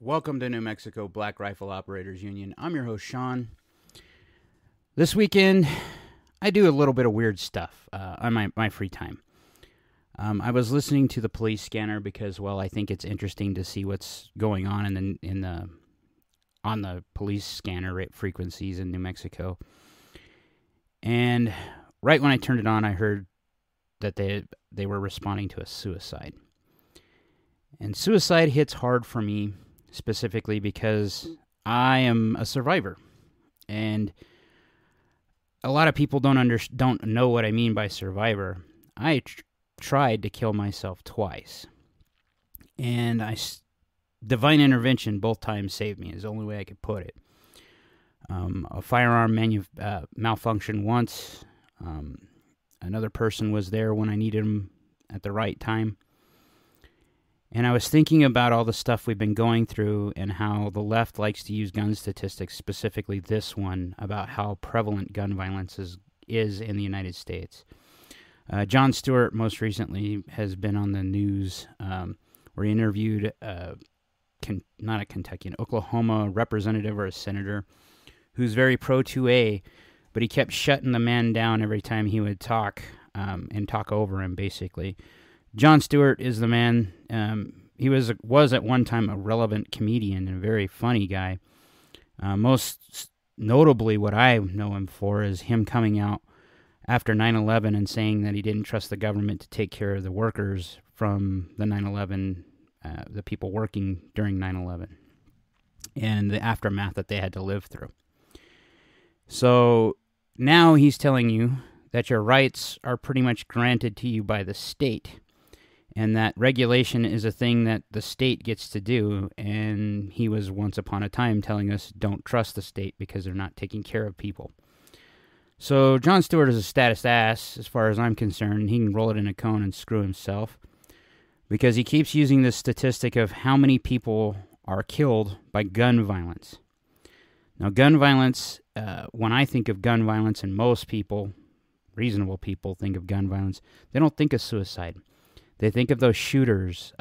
Welcome to New Mexico Black Rifle Operators Union. I'm your host, Sean. This weekend, I do a little bit of weird stuff on my free time. I was listening to the police scanner because, well, I think it's interesting to see what's going on on the police scanner rate frequencies in New Mexico. And right when I turned it on, I heard that they were responding to a suicide. And suicide hits hard for me, specifically because I am a survivor. And a lot of people don't know what I mean by survivor. I tried to kill myself twice. And divine intervention both times saved me, is the only way I could put it. A firearm malfunctioned once. Another person was there when I needed them at the right time. And I was thinking about all the stuff we've been going through and how the left likes to use gun statistics, specifically this one, about how prevalent gun violence is in the United States. Jon Stewart, most recently, has been on the news where he interviewed not a Kentuckyan, Oklahoma representative or a senator who's very pro-2A, but he kept shutting the man down every time he would talk and talk over him, basically. Jon Stewart is the man. He was at one time a relevant comedian and a very funny guy. Most notably, what I know him for is him coming out after 9/11 and saying that he didn't trust the government to take care of the workers from the 9/11, the people working during 9/11, and the aftermath that they had to live through. So now he's telling you that your rights are pretty much granted to you by the state, and that regulation is a thing that the state gets to do. And he was once upon a time telling us don't trust the state because they're not taking care of people. So Jon Stewart is a status ass as far as I'm concerned. He can roll it in a cone and screw himself, because he keeps using this statistic of how many people are killed by gun violence. Now, gun violence, when I think of gun violence, and most people, reasonable people, think of gun violence, they don't think of suicide. They think of those shooters,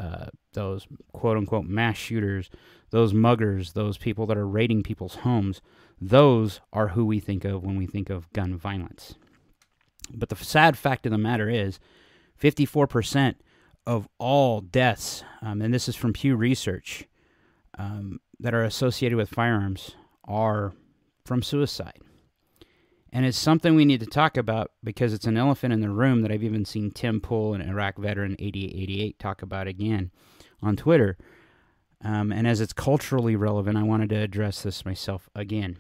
those quote-unquote mass shooters, those muggers, those people that are raiding people's homes. Those are who we think of when we think of gun violence. But the sad fact of the matter is 54% of all deaths, and this is from Pew Research, that are associated with firearms are from suicide. And it's something we need to talk about because it's an elephant in the room that I've even seen Tim Pool, an Iraq veteran, 8888, talk about again on Twitter. And as it's culturally relevant, I wanted to address this myself again.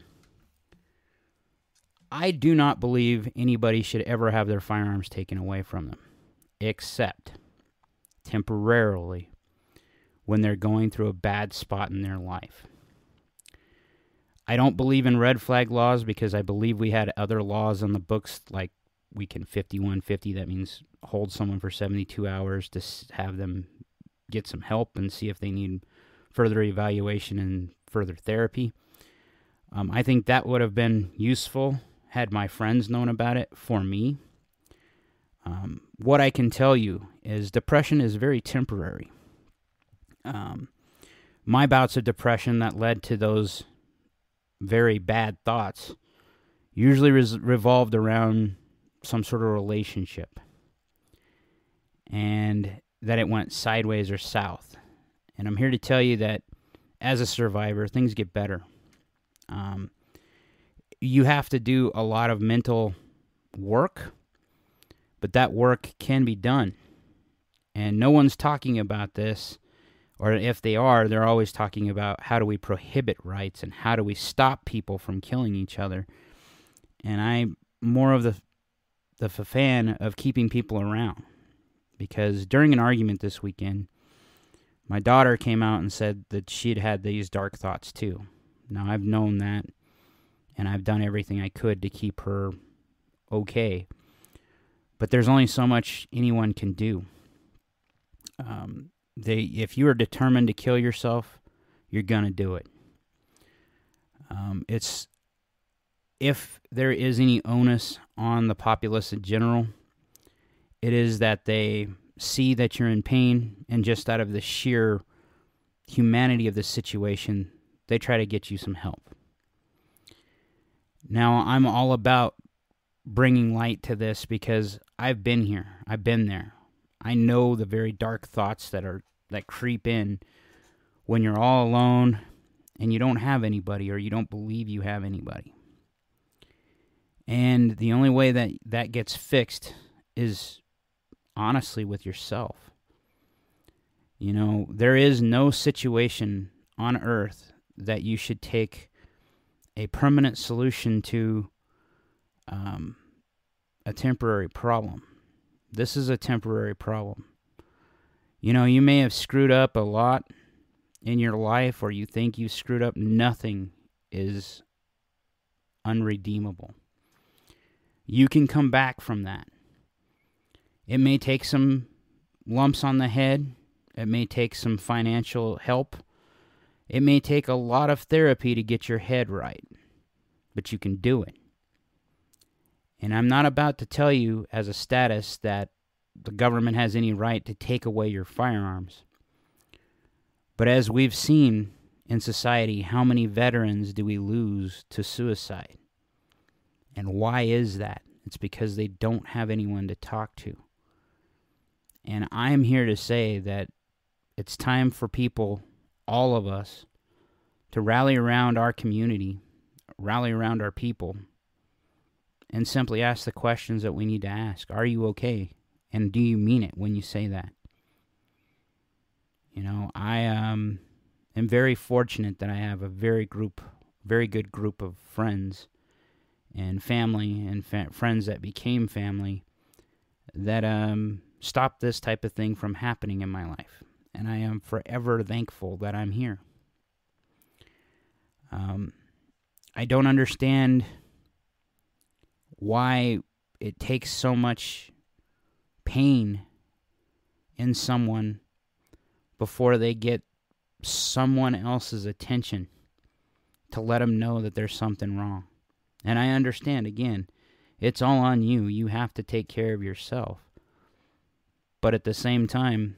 I do not believe anybody should ever have their firearms taken away from them, except temporarily when they're going through a bad spot in their life. I don't believe in red flag laws because I believe we had other laws on the books, like we can 5150, that means hold someone for 72 hours to have them get some help and see if they need further evaluation and further therapy. I think that would have been useful had my friends known about it for me. What I can tell you is depression is very temporary. My bouts of depression that led to those very bad thoughts usually revolved around some sort of relationship, and that it went sideways or south. And I'm here to tell you that as a survivor, things get better. You have to do a lot of mental work, but that work can be done. And no one's talking about this. Or if they are, they're always talking about how do we prohibit rights and how do we stop people from killing each other. And I'm more of the fan of keeping people around. Because during an argument this weekend, my daughter came out and said that she'd had these dark thoughts too. Now, I've known that, and I've done everything I could to keep her okay. But there's only so much anyone can do. If you are determined to kill yourself, you're going to do it. If there is any onus on the populace in general, it is that they see that you're in pain, and just out of the sheer humanity of the situation, they try to get you some help. Now, I'm all about bringing light to this because I've been here. I've been there. I know the very dark thoughts that creep in when you're all alone and you don't have anybody, or you don't believe you have anybody. And the only way that gets fixed is honestly with yourself. You know, there is no situation on earth that you should take a permanent solution to a temporary problem. This is a temporary problem. You know, you may have screwed up a lot in your life, or you think you screwed up. Nothing is unredeemable. You can come back from that. It may take some lumps on the head. It may take some financial help. It may take a lot of therapy to get your head right. But you can do it. And I'm not about to tell you as a status that the government has any right to take away your firearms. But as we've seen in society, how many veterans do we lose to suicide? And why is that? It's because they don't have anyone to talk to. And I'm here to say that it's time for people, all of us, to rally around our community, rally around our people, and simply ask the questions that we need to ask. Are you okay? And do you mean it when you say that? You know, I am very fortunate that I have a very good group of friends and family and friends that became family that stopped this type of thing from happening in my life. And I am forever thankful that I'm here. I don't understand why it takes so much pain in someone before they get someone else's attention to let them know that there's something wrong. And I understand, again, it's all on you. You have to take care of yourself. But at the same time,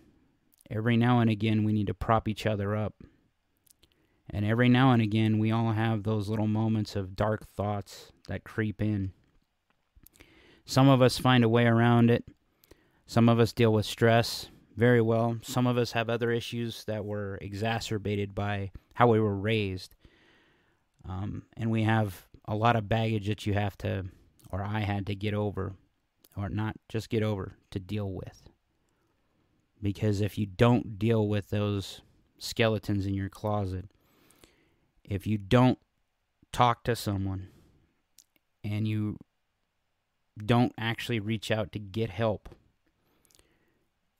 every now and again, we need to prop each other up. And every now and again, we all have those little moments of dark thoughts that creep in. Some of us find a way around it. Some of us deal with stress very well. Some of us have other issues that were exacerbated by how we were raised. And we have a lot of baggage that you have to, or I had to get over, or not just get over, to deal with. Because if you don't deal with those skeletons in your closet, if you don't talk to someone, and you don't actually reach out to get help,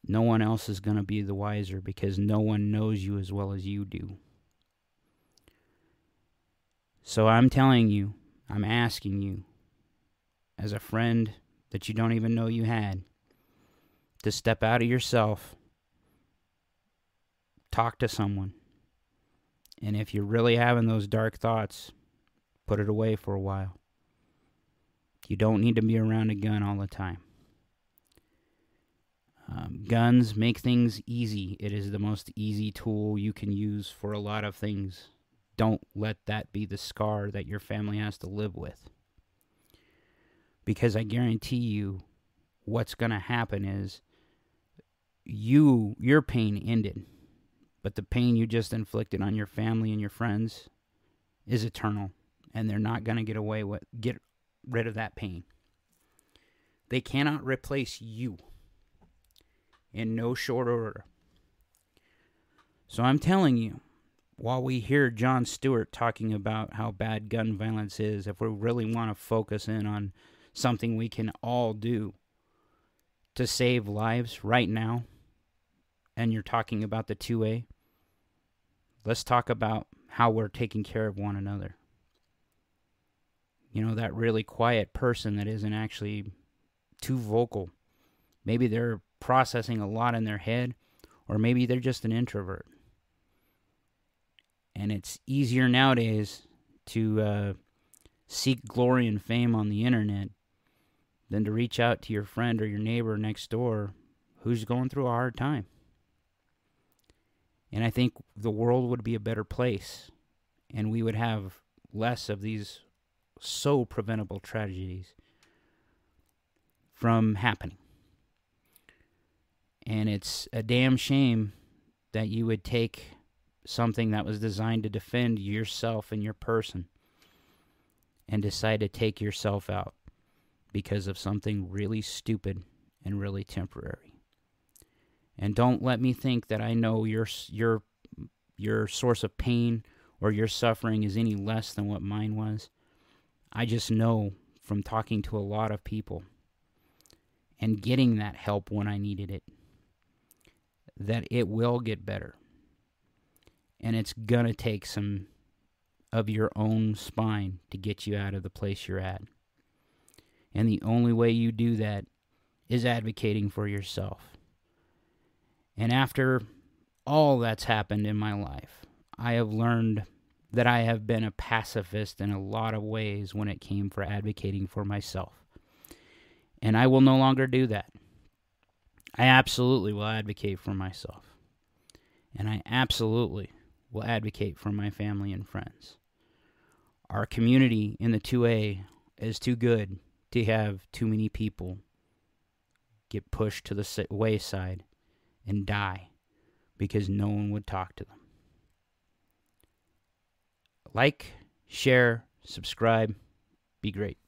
no one else is going to be the wiser, because no one knows you as well as you do. So I'm telling you, I'm asking you, as a friend that you don't even know you had, to step out of yourself, talk to someone, and if you're really having those dark thoughts, put it away for a while. You don't need to be around a gun all the time. Guns make things easy. It is the most easy tool you can use for a lot of things. Don't let that be the scar that your family has to live with. Because I guarantee you, what's going to happen is your pain ended. But the pain you just inflicted on your family and your friends is eternal. And they're not going to get rid of that pain. They cannot replace you in no short order. So I'm telling you, while we hear Jon Stewart talking about how bad gun violence is, if we really want to focus in on something we can all do to save lives right now, and you're talking about the 2A, let's talk about how we're taking care of one another. You know, that really quiet person that isn't actually too vocal. Maybe they're processing a lot in their head, or maybe they're just an introvert. And it's easier nowadays to seek glory and fame on the internet than to reach out to your friend or your neighbor next door who's going through a hard time. And I think the world would be a better place, and we would have less of these so preventable tragedies from happening. And it's a damn shame that you would take something that was designed to defend yourself and your person and decide to take yourself out because of something really stupid and really temporary. And don't let me think that I know your source of pain or your suffering is any less than what mine was. I just know from talking to a lot of people and getting that help when I needed it that it will get better. And it's going to take some of your own spine to get you out of the place you're at. And the only way you do that is advocating for yourself. And after all that's happened in my life, I have learned that I have been a pacifist in a lot of ways when it came for advocating for myself. And I will no longer do that. I absolutely will advocate for myself. And I absolutely will advocate for my family and friends. Our community in the 2A is too good to have too many people get pushed to the wayside and die because no one would talk to them. Like, share, subscribe, be great.